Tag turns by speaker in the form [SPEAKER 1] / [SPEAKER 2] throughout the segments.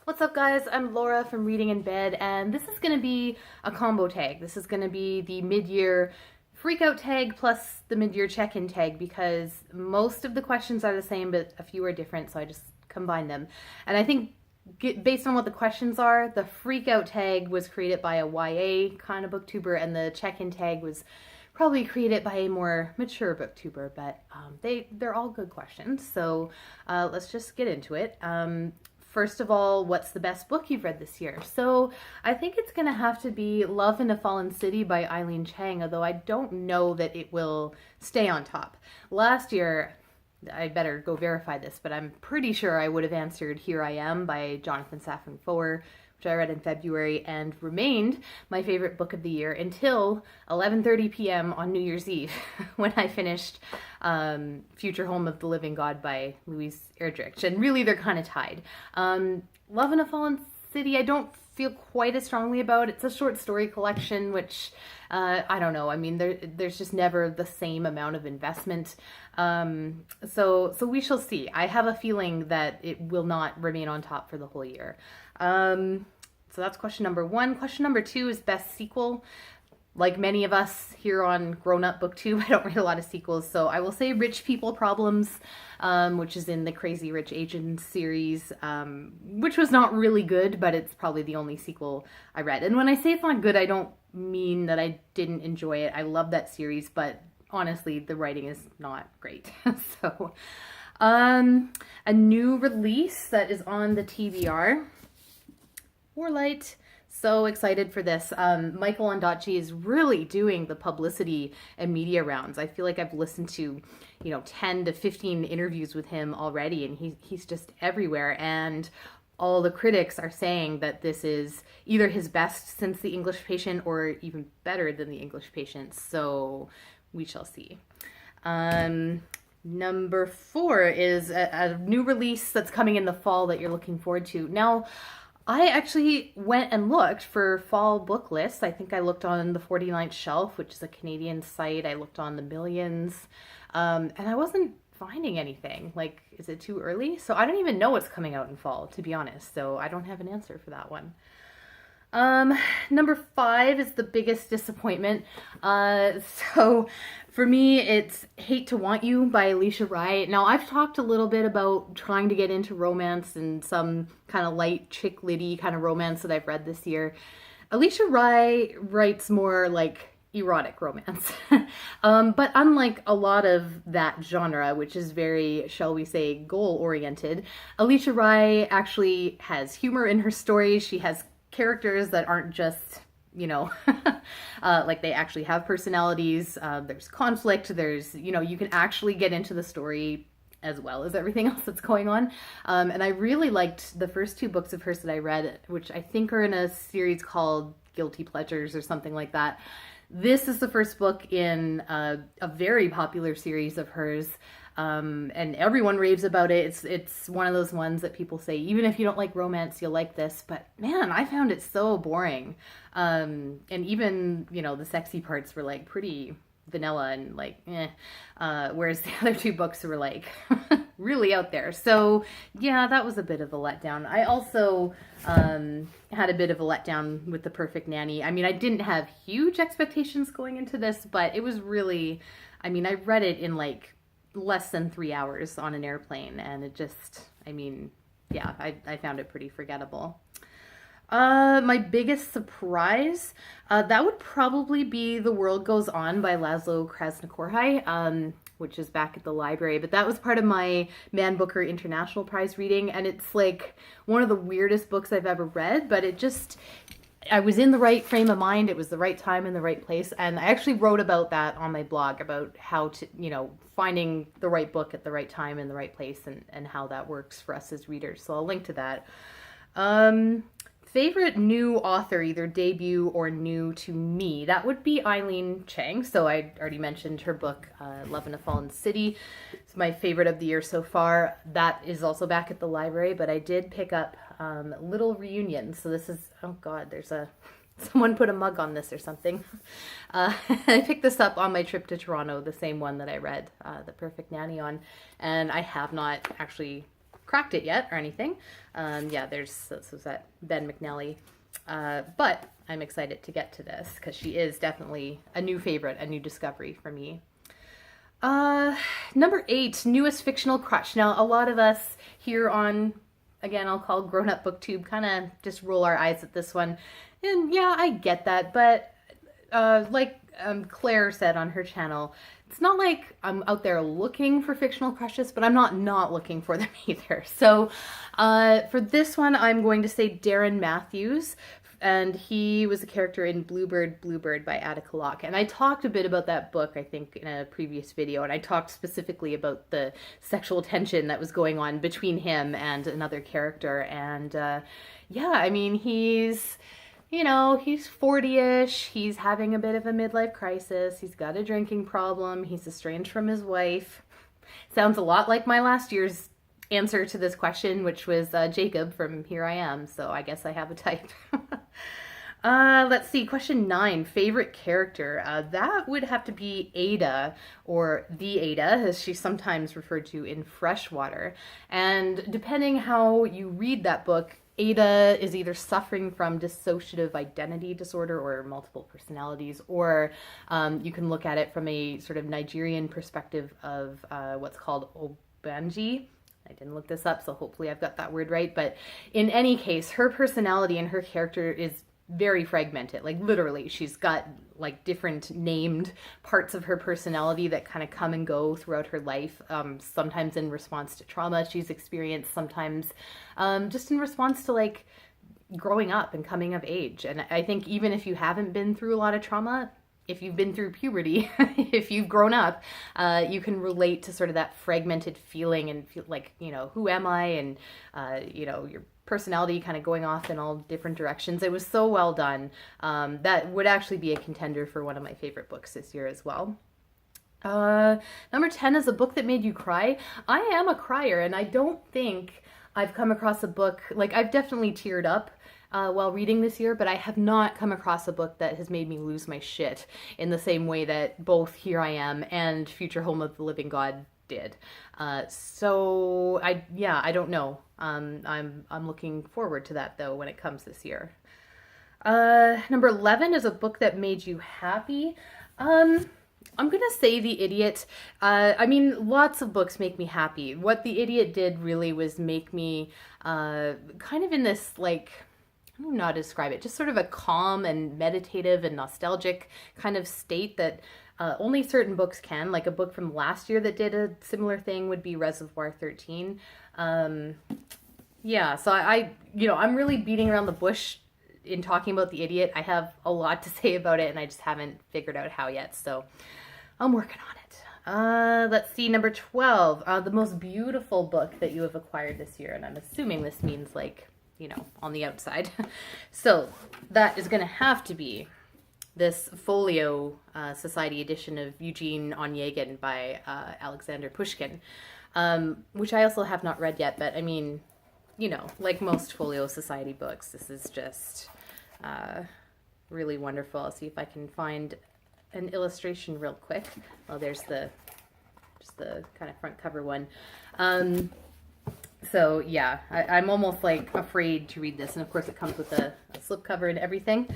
[SPEAKER 1] What's up, guys? I'm Laura from Reading in Bed, and this is going to be a combo tag. This is going to be the mid-year freakout tag plus the mid-year check-in tag, because most of the questions are the same, but a few are different, so I just combined them. And I think based on what the questions are, the freakout tag was created by a YA kind of booktuber, and the check-in tag was probably created by a more mature booktuber, but they're all good questions. So let's just get into it. First of all, what's the best book you've read this year? So I think it's going to have to be Love in a Fallen City by Eileen Chang, although I don't know that it will stay on top. Last year, I better go verify this, but I'm pretty sure I would have answered Here I Am by Jonathan Safran Foer, which I read in February and remained my favorite book of the year until 11:30 p.m. on New Year's Eve when I finished Future Home of the Living God by Louise Erdrich. And really, they're kind of tied. Love in a Fallen City, I don't feel quite as strongly about. It's a short story collection, which I don't know. I mean, there's just never the same amount of investment. So we shall see. I have a feeling that it will not remain on top for the whole year. So that's question number one. Question number two is best sequel. Like many of us here on Grown Up Booktube, I don't read a lot of sequels, so I will say Rich People Problems, which is in the Crazy Rich Asians series, which was not really good, but it's probably the only sequel I read. And when I say it's not good, I don't mean that I didn't enjoy it. I love that series, but honestly, the writing is not great. So, a new release that is on the TBR. Warlight. So excited for this. Michael Ondaatje is really doing the publicity and media rounds. I feel like I've listened to, 10 to 15 interviews with him already, and he's just everywhere. And all the critics are saying that this is either his best since The English Patient or even better than The English Patient. So we shall see. Number 4 is a new release that's coming in the fall that you're looking forward to. Now, I actually went and looked for fall book lists. I think I looked on the 49th Shelf, which is a Canadian site. I looked on the Millions, and I wasn't finding anything. Like, is it too early? So I don't even know what's coming out in fall, to be honest. So I don't have an answer for that one. Number 5 is the biggest disappointment. So for me, it's Hate to Want You by Alicia Rai. Now, I've talked a little bit about trying to get into romance and some kind of light chick litty kind of romance that I've read this year. Alicia Rai writes more like erotic romance. But unlike a lot of that genre, which is very, shall we say, goal-oriented, Alicia Rai actually has humor in her stories. She has characters that aren't just, like they actually have personalities. There's conflict. There's, you can actually get into the story as well as everything else that's going on. And I really liked the first 2 books of hers that I read, which I think are in a series called Guilty Pleasures or something like that. This is the first book in a very popular series of hers. And everyone raves about it. It's one of those ones that people say, even if you don't like romance, you'll like this. But man, I found it so boring. And even, the sexy parts were like pretty vanilla and like, whereas the other 2 books were like really out there. So yeah, that was a bit of a letdown. I also had a bit of a letdown with The Perfect Nanny. I mean, I didn't have huge expectations going into this, but it was really, I read it in like less than 3 hours on an airplane, and it just, I found it pretty forgettable. My biggest surprise, that would probably be The World Goes On by Laszlo Krasznahorkai, which is back at the library, but that was part of my Man Booker International Prize reading, and it's like one of the weirdest books I've ever read, but I was in the right frame of mind. It was the right time in the right place. And I actually wrote about that on my blog, about how to, finding the right book at the right time in the right place, and how that works for us as readers. So I'll link to that. Favorite new author, either debut or new to me, that would be Eileen Chang. So I already mentioned her book, Love in a Fallen City. It's my favorite of the year so far. That is also back at the library, but I did pick up Little Reunion. So this is, oh God, someone put a mug on this or something. I picked this up on my trip to Toronto, the same one that I read The Perfect Nanny on, and I have not actually cracked it yet or anything. Yeah, this was that Ben McNally. But I'm excited to get to this because she is definitely a new favorite, a new discovery for me. Number 8, newest fictional crush. Now, a lot of us here on, again, I'll call Grown Up Booktube, kind of just roll our eyes at this one. And yeah, I get that, but like Claire said on her channel, it's not like I'm out there looking for fictional crushes, but I'm not looking for them either. So for this one, I'm going to say Darren Matthews, and he was a character in Bluebird by Attica Locke. And I talked a bit about that book, I think, in a previous video, and I talked specifically about the sexual tension that was going on between him and another character. And yeah, I mean, he's 40-ish, he's having a bit of a midlife crisis, he's got a drinking problem, he's estranged from his wife. Sounds a lot like my last year's answer to this question, which was Jacob from Here I Am, so I guess I have a type. Let's see, question 9, favorite character. That would have to be Ada, or the Ada, as she's sometimes referred to in Freshwater. And depending how you read that book, Ada is either suffering from dissociative identity disorder or multiple personalities, or you can look at it from a sort of Nigerian perspective of what's called Obanji. I didn't look this up, so hopefully I've got that word right. But in any case, her personality and her character is very fragmented. Like literally, she's got like different named parts of her personality that kind of come and go throughout her life, sometimes in response to trauma she's experienced, sometimes just in response to like growing up and coming of age. And I think even if you haven't been through a lot of trauma, if you've been through puberty, if you've grown up, you can relate to sort of that fragmented feeling and feel like, who am I? And, your personality kind of going off in all different directions. It was so well done. That would actually be a contender for one of my favorite books this year as well. Number 10 is a book that made you cry. I am a crier, and I don't think I've come across a book, like I've definitely teared up while reading this year, but I have not come across a book that has made me lose my shit in the same way that both Here I Am and Future Home of the Living God did. So I don't know. I'm looking forward to that though when it comes this year. Number 11 is a book that made you happy. I'm gonna say The Idiot. I mean, lots of books make me happy. What The Idiot did really was make me kind of in this, like, I don't know how to describe it, just sort of a calm and meditative and nostalgic kind of state that only certain books can. Like a book from last year that did a similar thing would be Reservoir 13. Yeah, so I'm really beating around the bush in talking about The Idiot. I have a lot to say about it, and I just haven't figured out how yet, so I'm working on it. Let's see, number 12, the most beautiful book that you have acquired this year, and I'm assuming this means like, on the outside. So that is going to have to be this Folio Society edition of Eugene Onegin by Alexander Pushkin, which I also have not read yet, but I mean, like most Folio Society books, this is just really wonderful. I'll see if I can find an illustration real quick. Oh, there's just the kind of front cover one. So yeah, I'm almost like afraid to read this, and of course it comes with a slipcover and everything.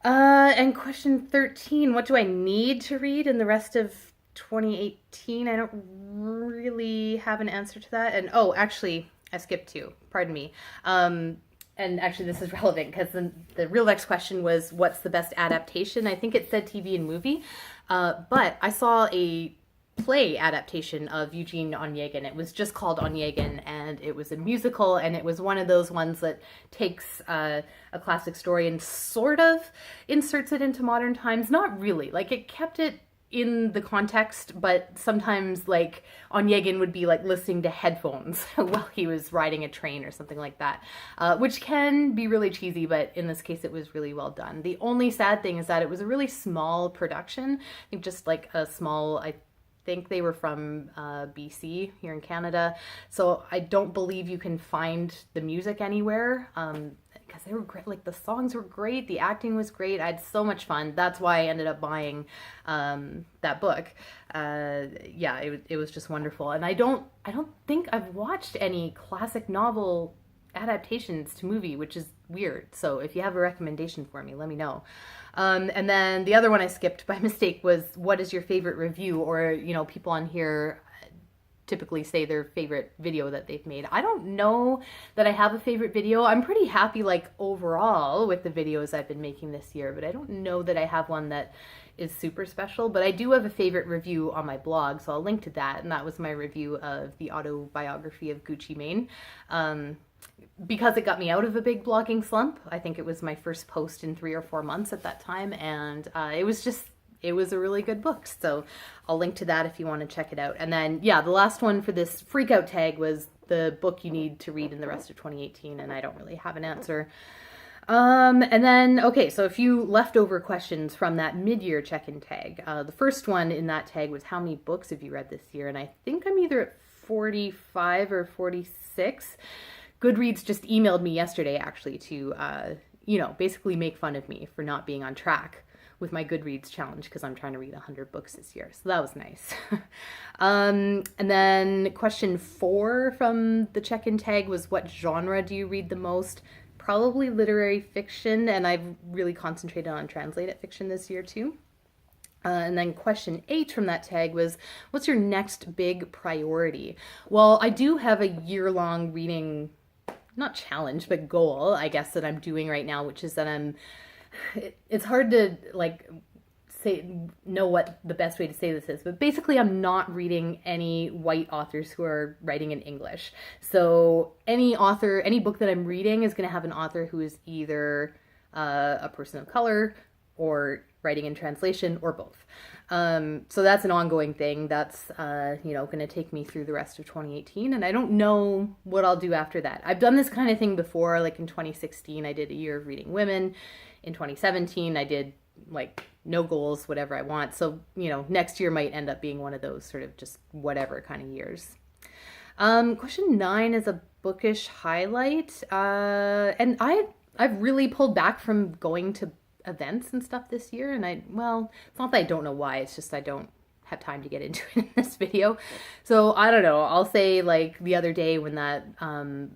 [SPEAKER 1] And question 13, what do I need to read in the rest of 2018? I don't really have an answer to that. And oh, actually, I skipped 2. Pardon me. And actually this is relevant because the real next question was, what's the best adaptation? I think it said TV and movie, but I saw a play adaptation of Eugene Onegin. It was just called Onegin, and it was a musical, and it was one of those ones that takes a classic story and sort of inserts it into modern times. Not really. Like, it kept it in the context, but sometimes like Onegin would be like listening to headphones while he was riding a train or something like that, which can be really cheesy, but in this case it was really well done. The only sad thing is that it was a really small production. I think just like a small, I think they were from BC here in Canada, so I don't believe you can find the music anywhere, because they were great. Like the songs were great, the acting was great. I had so much fun. That's why I ended up buying that book. Yeah, it was just wonderful. And I don't think I've watched any classic novel adaptations to movie, which is weird. So if you have a recommendation for me, let me know. And then the other one I skipped by mistake was, what is your favorite review? Or, you know, people on here typically say their favorite video that they've made. I don't know that I have a favorite video. I'm pretty happy, like, overall with the videos I've been making this year, but I don't know that I have one that is super special. But I do have a favorite review on my blog, so I'll link to that. And that was my review of the autobiography of Gucci Mane. Because it got me out of a big blogging slump. I think it was my first post in 3 or 4 months at that time, and it was a really good book. So I'll link to that if you want to check it out. And then, yeah, the last one for this freakout tag was the book you need to read in the rest of 2018, and I don't really have an answer. And then, okay, so a few leftover questions from that mid-year check-in tag. The first one in that tag was, how many books have you read this year? And I think I'm either at 45 or 46. Goodreads just emailed me yesterday, actually, to, you know, basically make fun of me for not being on track with my Goodreads challenge, because I'm trying to read 100 books this year. So that was nice. And then question 4 from the check-in tag was, what genre do you read the most? Probably literary fiction, and I've really concentrated on translated fiction this year too. And then question 8 from that tag was, what's your next big priority? Well, I do have a year-long reading, not challenge, but goal, I guess, that I'm doing right now, which is that it's hard to, like, know what the best way to say this is, but basically I'm not reading any white authors who are writing in English. So any author, any book that I'm reading is going to have an author who is either a person of color or writing in translation, or both. So that's an ongoing thing. That's, you know, going to take me through the rest of 2018, and I don't know what I'll do after that. I've done this kind of thing before, like in 2016, I did a year of reading women. In 2017, I did, like, no goals, whatever I want. So, you know, next year might end up being one of those sort of just whatever kind of years. Question 9 is a bookish highlight. And I've really pulled back from going to events and stuff this year, and well, it's not that I don't know why, it's just I don't have time to get into it in this video. So I don't know, I'll say, like, the other day when that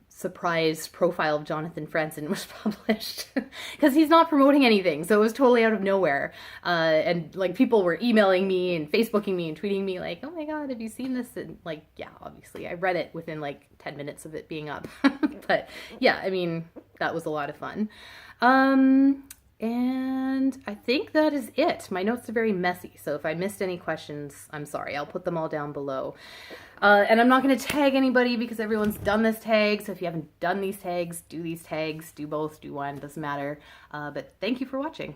[SPEAKER 1] surprise profile of Jonathan Franzen was published, because he's not promoting anything, so it was totally out of nowhere, and, like, people were emailing me and Facebooking me and tweeting me like, oh my god, have you seen this? And, like, yeah, obviously I read it within like 10 minutes of it being up. But yeah, I mean, that was a lot of fun. And I think that is it. My notes are very messy, so if I missed any questions, I'm sorry. I'll put them all down below. And I'm not going to tag anybody because everyone's done this tag, so if you haven't done these tags, do both, do one, doesn't matter. But thank you for watching.